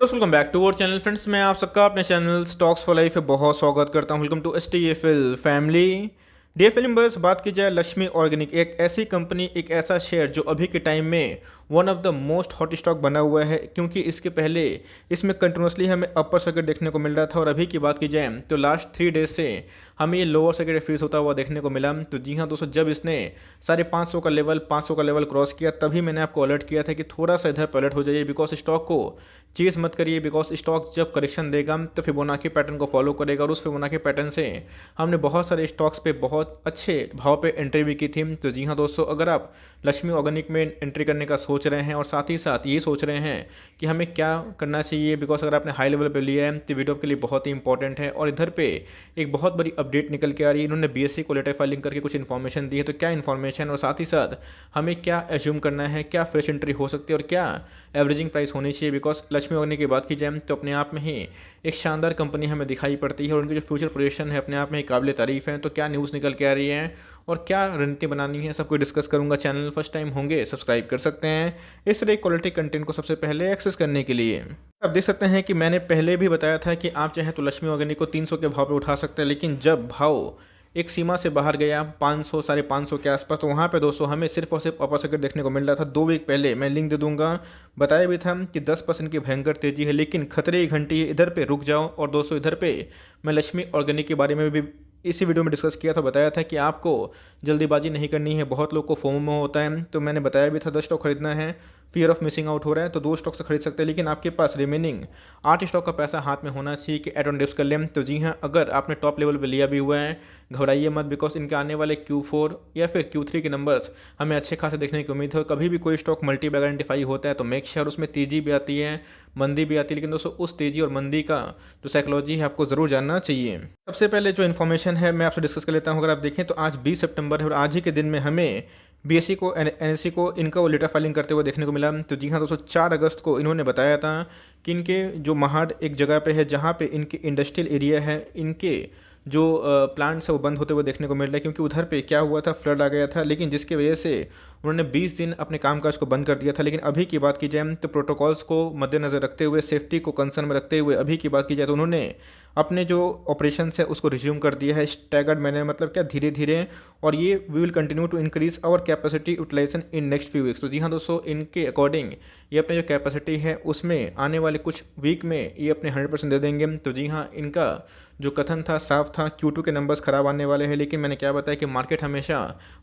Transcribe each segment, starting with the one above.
Welcome back to our channel friends. मैं आप सबका अपने चैनल स्टॉक्स फॉर लाइफ पे बहुत स्वागत करता हूं। Welcome to STFL family. DFL members, बात की जाए लक्ष्मी ऑर्गेनिक, एक ऐसी कंपनी, एक ऐसा शेयर जो अभी के टाइम में one of the most hot stock बना हुआ है, क्योंकि इसके पहले इसमें कंटिन्यूसली हमें अपर सर्किट देखने को मिल रहा था और अभी की बात की जाए तो लास्ट 3 डेज से हमें ये लोअर सर्किट फ्रीज होता हुआ देखने को मिला। तो जी हाँ दोस्तों, जब इसने 550 का लेवल 500 का लेवल क्रॉस किया तभी मैंने आपको अलर्ट किया था कि थोड़ा सा इधर पलट हो जाइए, बिकॉज स्टॉक को चीज़ मत करिए। बिकॉज स्टॉक जब करेक्शन देगा तो फिबोनाची पैटर्न को फॉलो करेगा और उस फिबोनाची पैटर्न से हमने बहुत सारे स्टॉक्स पे बहुत अच्छे भाव पे एंट्री भी की थी। तो जी हाँ दोस्तों, अगर आप लक्ष्मी ऑर्गेनिक में एंट्री करने का सोच रहे हैं और साथ ही साथ ये सोच रहे हैं कि हमें क्या करना चाहिए, बिकॉज अगर आपने हाई लेवल पे लिया है तो वीडियो के लिए बहुत ही इंपॉर्टेंट है। और इधर पे एक बहुत बड़ी अपडेट निकल के आ रही है। इन्होंने BSE को लेटर फाइलिंग करके कुछ इन्फॉर्मेशन दी है, तो क्या इन्फॉर्मेशन और साथ ही साथ हमें क्या एज्यूम करना है, क्या फ्रेश एंट्री हो सकती है और क्या एवरेजिंग प्राइस होनी चाहिए। बिकॉज लक्ष्मी ऑर्गेनिक की बात की जाए तो अपने आप में ही एक शानदार कंपनी हमें दिखाई पड़ती है और उनकी जो फ्यूचर प्रोजेक्शन है अपने आप में ही काबिल तारीफ है। तो क्या न्यूज़ निकल के आ रही है और क्या रणनीति बनानी है, सब कुछ डिस्कस करूंगा। चैनल फर्स्ट टाइम होंगे सब्सक्राइब कर सकते हैं इस तरह क्वालिटी कंटेंट को सबसे पहले एक्सेस करने के लिए। आप देख सकते हैं कि मैंने पहले भी बताया था कि आप चाहें तो लक्ष्मी ऑर्गेनिक को 300 के भाव पे उठा सकते हैं, लेकिन जब भाव एक सीमा से बाहर गया 500 550 के आसपास, तो वहाँ पे दोस्तों हमें सिर्फ और सिर्फ अपर सर्किट देखने को मिल रहा था। 2 वीक पहले मैं लिंक दे दूंगा, बताया भी था कि 10% की भयंकर तेजी है, लेकिन खतरे की घंटी है, इधर पे रुक जाओ। और दोस्तों इधर पे मैं लक्ष्मी ऑर्गेनिक के बारे में भी इसी वीडियो में डिस्कस किया था, बताया था कि आपको जल्दीबाजी नहीं करनी है। बहुत लोग को फोमो होता है, तो मैंने बताया भी था 10 स्टॉक खरीदना है, फियर ऑफ मिसिंग आउट हो रहा है तो 2 स्टॉक से खरीद सकते हैं, लेकिन आपके पास रिमेनिंग 8 स्टॉक का पैसा हाथ में होना चाहिए कि एड ऑन डिप्स कर लें। तो जी हाँ, अगर आपने टॉप लेवल पे लिया भी हुआ है घबराइए मत, बिकॉज इनके आने वाले Q4 या फिर Q3 के नंबर्स हमें अच्छे खासे देखने की उम्मीद है। कभी भी कोई स्टॉक मल्टी बैग आइडेंटिफाई होता है तो मेक श्योर उसमें तेजी भी आती है, मंदी भी आती है, लेकिन दोस्तों उस तेजी और मंदी का जो साइकोलॉजी है आपको ज़रूर जानना चाहिए। सबसे पहले जो इन्फॉर्मेशन है मैं आपसे डिस्कस कर लेता हूँ। अगर आप देखें तो आज 20 सितंबर है और आज ही के दिन में हमें BSE को NSE को इनका वो लेटर फाइलिंग करते हुए देखने को मिला। तो जी हाँ दोस्तों, 4 अगस्त को इन्होंने बताया था कि इनके जो महाड एक जगह पे है जहाँ पे इनके इंडस्ट्रियल एरिया है, इनके जो प्लांट्स है वो बंद होते हुए देखने को मिल रहा है, क्योंकि उधर पे क्या हुआ था, फ्लड आ गया था, लेकिन जिसकी वजह से उन्होंने 20 दिन अपने कामकाज को बंद कर दिया था। लेकिन अभी की बात की जाए तो प्रोटोकॉल्स को मद्देनज़र रखते हुए, सेफ्टी को कंसर्न में रखते हुए अभी की बात की जाए तो उन्होंने अपने जो ऑपरेशन है उसको रिज्यूम कर दिया है स्टैगर्ड मैनर, मतलब क्या धीरे धीरे। और ये we will continue to increase our capacity utilisation in next few weeks. तो जी हाँ दोस्तों, इनके अकॉर्डिंग ये अपने जो कैपेसिटी है उसमें आने वाले कुछ वीक में ये अपने 100% दे देंगे। तो जी हाँ, इनका जो कथन था साफ था, Q2 के नंबर्स खराब आने वाले हैं, लेकिन मैंने क्या बताया कि मार्केट हमेशा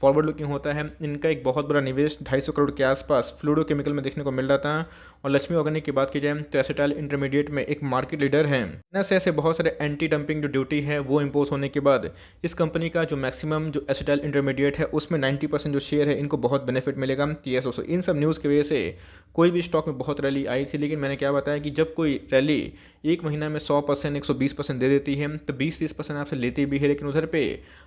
फॉरवर्ड लुकिंग होता है। इनका एक बहुत बड़ा निवेश 250 करोड़ के आसपास फ्लूडो केमिकल में देखने को मिल रहा था। और लक्ष्मी ऑर्गेनिक की बात की जाए तो एसिटाइल इंटरमीडिएट में एक मार्केट लीडर है। ऐसे बहुत सारे एंटी डंपिंग जो ड्यूटी है वो इम्पोज होने के बाद इस कंपनी का जो मैक्सिमम जो एसिटाइल इंटरमीडिएट है उसमें 90% जो शेयर है इनको बहुत बेनिफिट मिलेगा। यस दोस्तों, इन सब न्यूज़ की वजह से कोई भी स्टॉक में बहुत रैली आई थी, लेकिन मैंने क्या बताया कि जब कोई रैली एक महीना में 100% 120% दे देती है तो 20-30% आपसे लेती भी है, लेकिन उधर पे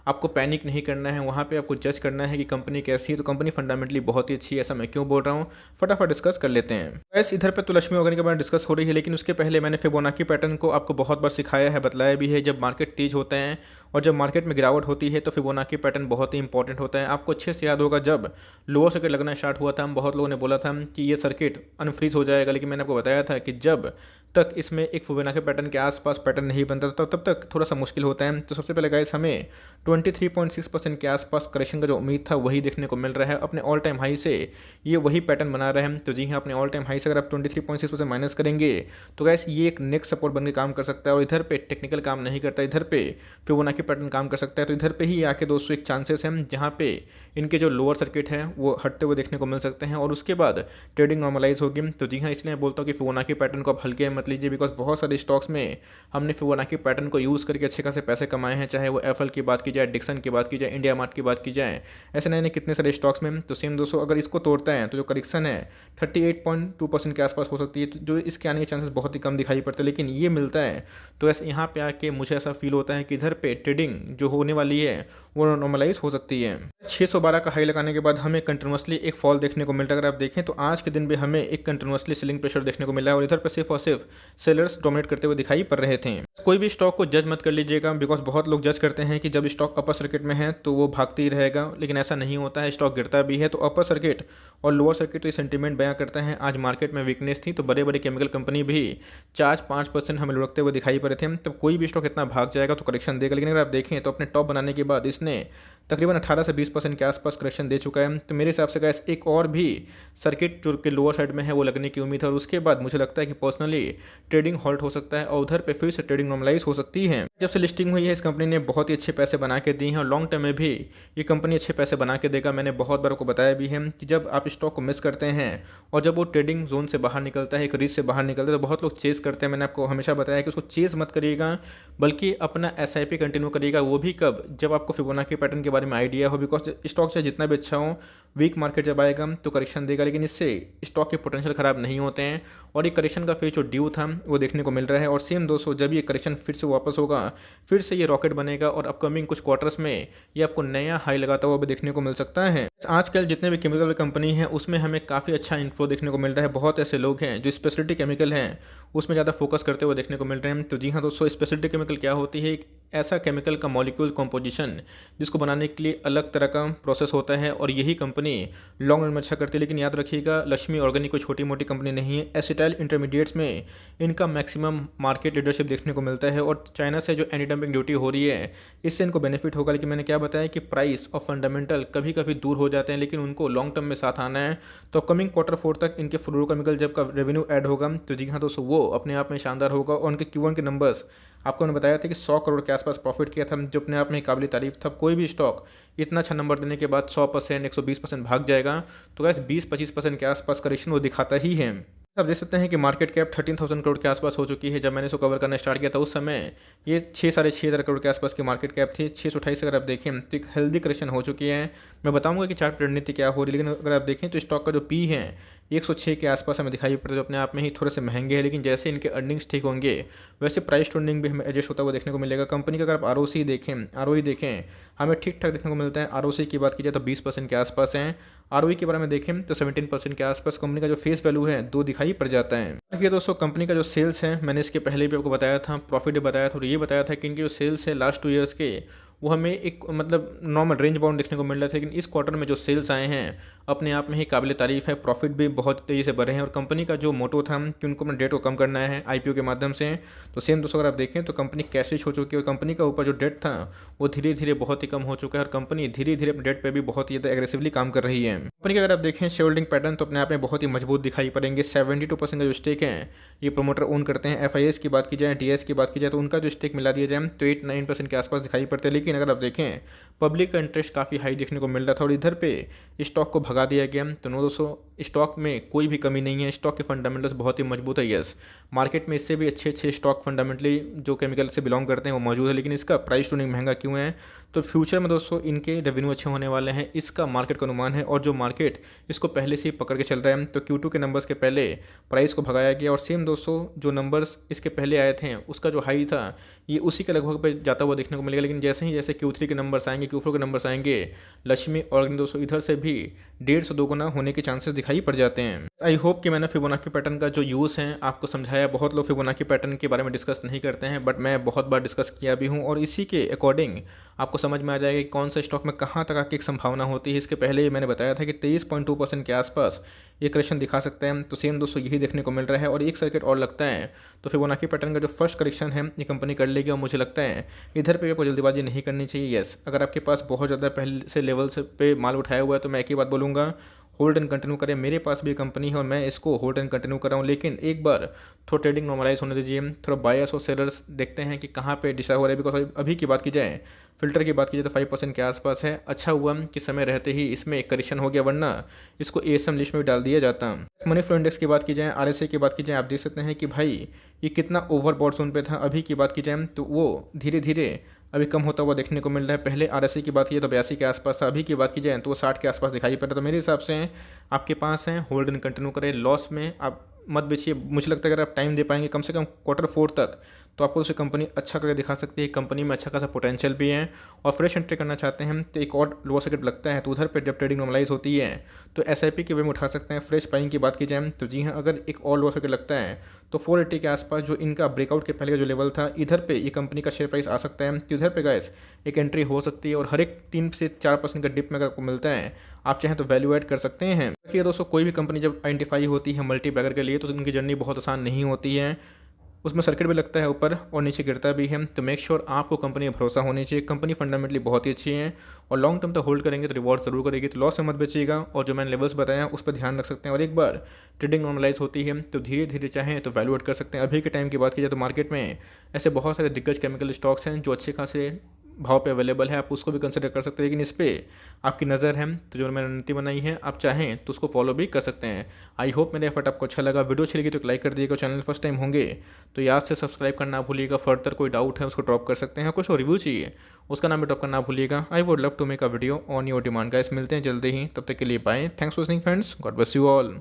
आपको पैनिक नहीं करना है। वहाँ पे आपको जज करना है कि कंपनी कैसी है। तो कंपनी फंडामेंटली बहुत ही अच्छी है, ऐसा मैं क्यों बोल रहा हूँ, फटाफट डिस्कस कर लेते हैं। वैसे इधर पे तो लक्ष्मी ऑर्गेनिक के बारे में डिस्कस हो रही है, लेकिन उसके पहले मैंने फिबोनाची पैटर्न को आपको बहुत बार सिखाया है, बताया भी है। जब मार्केट तेज होते हैं और जब मार्केट में गिरावट होती है तो फिबोनाची पैटर्न बहुत ही इंपॉर्टेंट होता है। आपको अच्छे से याद होगा जब लोअर सर्किट लगना स्टार्ट हुआ था, हम बहुत लोगों ने बोला था कि ये सर्किट अनफ्रीज हो जाएगा, लेकिन मैंने आपको बताया था कि जब तक इसमें एक फिबोनाची पैटर्न के आसपास पैटर्न नहीं बनता था तब तक थोड़ा सा मुश्किल होता है। तो सबसे पहले गाइस हमें 23.6% के आसपास करेक्शन का जो उम्मीद था वही देखने को मिल रहा है। अपने ऑल टाइम हाई से ये वही पैटर्न बना रहे हैं। तो जी हाँ, अपने ऑल टाइम हाई से अगर आप 23.6% माइनस करेंगे तो गाइस ये एक नेक्स्ट सपोर्ट बनकर काम कर सकता है। और इधर पे टेक्निकल काम नहीं करता, इधर पे फिबोनाची पैटर्न काम कर सकता है। तो इधर पे ही आके दोस्तों एक चांसेस हैं जहाँ पे इनके जो लोअर सर्किट है वो हटते हुए देखने को मिल सकते हैं और उसके बाद ट्रेडिंग नॉर्मलाइज होगी। तो जी हाँ, इसलिए मैं बोलता हूँ कि फिबोनाची पैटर्न को आप हल्के मत लीजिए, बिकॉज बहुत सारे स्टॉक्स में हमने फिबोनाची पैटर्न को यूज़ करके अच्छे खासे पैसे कमाए हैं, चाहे वो एफएल की बात की जाए, डिक्सन की बात की जाए, इंडिया मार्ट की बात की जाए, ऐसे नए नए कितने सारे स्टॉक्स में। तो सेम दोस्तों, अगर इसको तोड़ता है तो जो करेक्शन है 38.2% के आसपास हो सकती है, तो जो इसके आने के चांसेस बहुत ही कम दिखाई पड़ते हैं, लेकिन ये मिलता है। तो ऐसे यहाँ पे आके मुझे ऐसा फील होता है कि इधर पे ट्रेडिंग जो होने वाली है वो नॉर्मलाइज हो सकती है। 612 का हाई लगाने के बाद हमें कंटिन्यूसली एक फॉल देखने को मिलता है। अगर आप देखें तो आज के दिन भी हमें एक कंटिन्यूसली सेलिंग प्रेशर देखने को मिला है और इधर पे सिर्फ और सिर्फ सेलर्स डोमिनेट करते हुए दिखाई पड़ रहे थे। कोई भी स्टॉक को जज मत कर लीजिएगा, बिकॉज बहुत लोग जज करते हैं कि जब स्टॉक अपर सर्किट में है तो वो भागती ही रहेगा, लेकिन ऐसा नहीं होता है। स्टॉक गिरता भी है तो अपर सर्किट और लोअर सर्किट तो ये सेंटीमेंट बयां करता है। आज मार्केट में वीकनेस थी तो बड़े बड़े केमिकल कंपनी भी 4-5% हमें लुढ़कते हुए दिखाई पड़े थे। तब कोई भी स्टॉक इतना भाग जाएगा तो करेक्शन देगा, लेकिन अगर आप देखें तो अपने टॉप बनाने के बाद इसने तकरीबन 18 से 20% के आसपास करेक्शन दे चुका है। तो मेरे हिसाब से गाइस एक और भी सर्किट जो कि लोअर साइड में है वो लगने की उम्मीद है, और उसके बाद मुझे लगता है कि पर्सनली ट्रेडिंग हॉल्ट हो सकता है और उधर पे फिर से ट्रेडिंग नॉर्मलाइज हो सकती है। जब से लिस्टिंग हुई है इस कंपनी ने बहुत ही अच्छे पैसे बना के दिए हैं और लॉन्ग टर्म में भी ये कंपनी अच्छे पैसे बना के देगा। मैंने बहुत बार को बताया भी है कि जब आप स्टॉक को मिस करते हैं और जब वो ट्रेडिंग जोन से बाहर निकलता है, एक रिस्क से बाहर निकलता है, तो बहुत लोग चेस करते हैं। मैंने आपको हमेशा बताया कि उसको चेस मत करिएगा, बल्कि अपना SIP कंटिन्यू करिएगा। वो भी कब, जब आपको फिबोनाची पैटर्न के बारे में आइडिया हो, बिकॉज स्टॉक चाहे जितना भी अच्छा हो, वीक मार्केट जब आएगा तो करेक्शन देगा, लेकिन इससे स्टॉक के पोटेंशियल खराब नहीं होते हैं। और ये करेक्शन का फेज जो ड्यू था वो देखने को मिल रहा है। और सेम दोस्तों, जब ये करेक्शन फिर से वापस होगा, फिर से ये रॉकेट बनेगा और अपकमिंग कुछ क्वार्टर्स में ये आपको नया हाई लगाता हुआ भी देखने को मिल सकता है। आजकल जितने भी केमिकल कंपनी हैं उसमें हमें काफ़ी अच्छा इन्फ्लो देखने को मिल रहा है। बहुत ऐसे लोग हैं जो स्पेशलिटी केमिकल हैं उसमें ज़्यादा फोकस करते हुए देखने को मिल रहे हैं। तो जी हाँ दोस्तों, स्पेशलिटी केमिकल क्या होती है? एक ऐसा केमिकल का मॉलिक्यूल कॉम्पोजिशन जिसको बनाने के लिए अलग तरह का प्रोसेस होता है, और यही कंपनी लॉन्ग रन में अच्छा करती है। लेकिन याद रखिएगा, लक्ष्मी ऑर्गेनिक कोई छोटी मोटी कंपनी नहीं है। एसिटाइल इंटरमीडिएट्स में इनका मैक्सिमम मार्केट लीडरशिप देखने को मिलता है, और चाइना से जो एंटी डंपिंग ड्यूटी हो रही है इससे इनको बेनिफिट होगा। लेकिन मैंने क्या बताया कि प्राइस और फंडामेंटल कभी कभी दूर हो जाते हैं, लेकिन उनको लॉन्ग टर्म में साथ आना है। तो कमिंग Q4 तक इनके फ्लोरोकेमिकल जब का रेवेन्यू ऐड होगा तो जी हाँ दोस्तों, वो अपने आप में शानदार होगा। और उनके Q1 के नंबर्स आपको मैंने बताया था कि 100 करोड़ के आसपास प्रॉफिट किया था, जो अपने आप में काबिल तारीफ था। कोई भी स्टॉक इतना अच्छा नंबर देने के बाद 100%, 120% भाग जाएगा, तो गैस 20-25% के आसपास करेक्शन वो दिखाता ही है। आप देख सकते हैं कि मार्केट कैप 13,000 करोड़ के आसपास हो चुकी है। जब मैंने इसको कवर करना स्टार्ट किया था उस समय ये 6-6.5 करोड़ के आसपास की मार्केट कैप थी। 628 अगर आप देखें तो एक हेल्दी करेक्शन हो चुकी है। मैं बताऊंगा कि चार्ट रणनीति क्या हो रही है, लेकिन अगर आप देखें तो स्टॉक का जो पी है 106 के आसपास हमें दिखाई पड़ता है, जो अपने आप में ही थोड़े से महंगे हैं। लेकिन जैसे इनके अर्निंग्स ठीक होंगे वैसे प्राइस टू अर्निंग भी हमें एडजस्ट होता हुआ देखने को मिलेगा। कंपनी का अगर आप ROC देखें, ROE देखें, हमें ठीक ठाक देखने को मिलता है। ROC की बात की जाए तो 20% के आसपास है। ROE के बारे में देखें तो 17% के आसपास। कंपनी का जो फेस वैल्यू है 2 दिखाई पड़ जाता है। देखिए दोस्तों, कंपनी का जो सेल्स है, मैंने इसके पहले भी आपको बताया था, प्रॉफिट भी बताया था, और ये बताया था कि इनके जो सेल्स है लास्ट 2 ईयर्स के वो हमें एक मतलब नॉर्मल रेंज बाउंड देखने को मिल रहा था। लेकिन इस क्वार्टर में जो सेल्स आए हैं अपने आप में ही काबिल तारीफ है। प्रॉफिट भी बहुत तेज़ी से बढ़े हैं, और कंपनी का जो मोटो था कि उनको अपना डेट को कम करना है IPO के माध्यम से, तो सेम दोस्तों अगर आप देखें तो कंपनी कैश रिच हो चुकी है, और कंपनी का ऊपर जो डेट था वो धीरे धीरे बहुत ही कम हो चुका है, और कंपनी धीरे धीरे अपने डेट पर भी बहुत ही ज़्यादा एग्रेसिवली काम कर रही है। कंपनी का अगर आप देखें शेयर होल्डिंग पैटर्न तो अपने आप में बहुत ही मजबूत दिखाई पड़ेंगे। 72% का जो स्टेक है ये प्रोमोटर ओन करते हैं। FIS की बात की जाए, DS की बात की जाए तो उनका जो स्टेक मिला दिया जाए तो 8-9% के आसपास दिखाई पड़ते हैं। लेकिन अगर आप देखें पब्लिक का इंटरेस्ट काफ़ी हाई देखने को मिल रहा था, और इधर पे स्टॉक को भगा दिया गया। तो नो दोस्तों, स्टॉक में कोई भी कमी नहीं है। स्टॉक के फंडामेंटल्स बहुत ही मजबूत है। यस, मार्केट में इससे भी अच्छे स्टॉक फंडामेंटली जो केमिकल से बिलोंग करते हैं वो मौजूद है, लेकिन इसका प्राइस टू अर्निंग महंगा क्यों है? तो फ्यूचर में दोस्तों इनके रेवेन्यू अच्छे होने वाले हैं, इसका मार्केट का अनुमान है। और जो मार्केट इसको पहले से ही पकड़ के चल रहा है, तो Q2 के नंबर्स के पहले प्राइस को भगाया गया, और सेम दोस्तों जो नंबर्स इसके पहले आए थे उसका जो हाई था ये उसी के लगभग पे जाता हुआ देखने को मिलेगा। लेकिन जैसे ही जैसे Q3 के नंबर्स आएंगे, Q4 के नंबर्स आएंगे, लक्ष्मी ऑर्गेनिक दोस्तों इधर से भी 1.5 से 2 गुना होने के चांसेस दिखाई पड़ जाते हैं। आई होप कि मैंने फिबोनाची पैटर्न का जो यूज़ है आपको समझाया। बहुत लोग फिबोनाची पैटर्न के बारे में डिस्कस नहीं करते हैं, बट मैं बहुत बार डिस्कस किया भी हूँ, और इसी के अकॉर्डिंग आपको समझ में आ जाएगा कि कौन सा स्टॉक में कहाँ तक आके एक संभावना होती है। इसके पहले मैंने बताया था कि 23.2% के आसपास ये करेक्शन दिखा सकते हैं। तो सेम दोस्तों यही देखने को मिल रहा है, और एक सर्किट और लगता है तो फिबोनाची पैटर्न का जो फर्स्ट करेक्शन है ये कंपनी कर लेगी, और मुझे लगता है इधर पे आपको जल्दीबाजी नहीं करनी चाहिए। यस, अगर आपके पास बहुत ज़्यादा पहले से लेवल से पे माल उठाया हुआ है तो मैं एक ही बात बोलूँगा, होल्ड एंड कंटिन्यू करें। मेरे पास भी कंपनी है और मैं इसको होल्ड एंड कंटिन्यू कर रहा हूँ, लेकिन एक बार थोड़ा ट्रेडिंग नॉर्मलाइज होने दीजिए। थोड़ा बायर्स और सेलर्स देखते हैं कि कहाँ पे डिसाइड हो रहा है। बिकॉज अभी की बात की जाए, फिल्टर की बात की जाए तो 5% के आसपास है। अच्छा हुआ कि समय रहते ही इसमें एक करेक्शन हो गया, वरना इसको ASM लिस्ट में भी डाल दिया जाता। मनी फ्लो इंडेक्स की बात की जाए, RSI की बात की जाए, आप देख सकते हैं कि भाई ये कितना ओवरबॉट जोन पे था। अभी की बात की जाए तो वो धीरे धीरे अभी कम होता हुआ देखने को मिल रहा है। पहले RSI की बात की जाए तो 82 के आसपास था, अभी की बात की जाए तो वो 60 के आसपास दिखाई पड़ रहा है। तो मेरे हिसाब से आपके पास है होल्ड एंड कंटिन्यू करें। लॉस में आप मत बेचिए। मुझे लगता है अगर आप टाइम दे पाएंगे कम से कम Q4 तक, तो आपको उसे कंपनी अच्छा करके दिखा सकती है। कंपनी में अच्छा खासा पोटेंशियल भी है, और फ्रेश एंट्री करना चाहते हैं तो एक और लोअर सर्किट लगता है, तो उधर पर जब ट्रेडिंग नॉर्मलाइज होती है तो SIP के वे में उठा सकते हैं। फ्रेश बाइंग की बात की जाए तो जी हाँ, अगर एक और लोअर सर्किट लगता है तो 480 के आसपास जो इनका ब्रेकआउट के पहले का जो लेवल था, इधर पे ये कंपनी का शेयर प्राइस आ सकता है, तो इधर पे गाइस एक एंट्री हो सकती है। और हर एक 3 से 4% का डिप में अगर आपको मिलता है, आप चाहें तो वैल्यू ऐड कर सकते हैं। देखिए दोस्तों, कोई भी कंपनी जब आइडेंटिफाई होती है मल्टी बैगर के लिए, तो उनकी जर्नी बहुत आसान नहीं होती है। उसमें सर्किट भी लगता है, ऊपर और नीचे गिरता भी है। तो मेक श्योर आपको कंपनी में भरोसा होनी चाहिए। कंपनी फंडामेंटली बहुत ही अच्छी है, और लॉन्ग टर्म तक होल्ड करेंगे तो रिवॉर्ड जरूर करेगी। तो लॉस से मत बचिएगा, और जो मैंने लेवल्स बताया उस पर ध्यान रख सकते हैं। और एक बार ट्रेडिंग नॉर्मलाइज होती है तो धीरे धीरे चाहें तो वैल्यू ऐड कर सकते हैं। अभी के टाइम की बात की जाए तो मार्केट में ऐसे बहुत सारे दिग्गज केमिकल स्टॉक्स हैं जो अच्छे खासे भाव पे अवेलेबल है, आप उसको भी कंसिडर कर सकते हैं। लेकिन इस पर आपकी नज़र है तो जो मैंने रणनीति बनाई है, आप चाहें तो उसको फॉलो भी कर सकते हैं। आई होप मेरा एफर्ट आपको अच्छा लगा। वीडियो अच्छी लगी तो लाइक कर दीजिएगा। चैनल फर्स्ट टाइम होंगे तो याद से सब्सक्राइब करना भूलिएगा। फर्दर कोई डाउट है उसको ड्रॉप कर सकते हैं, कुछ और रिव्यू चाहिए उसका नाम भी ड्रॉप करना भूलिएगा। I would love to make a video on your demand. Guys मिलते हैं जल्दी ही, तब तक के लिए bye. Thanks for listening friends, God bless you all.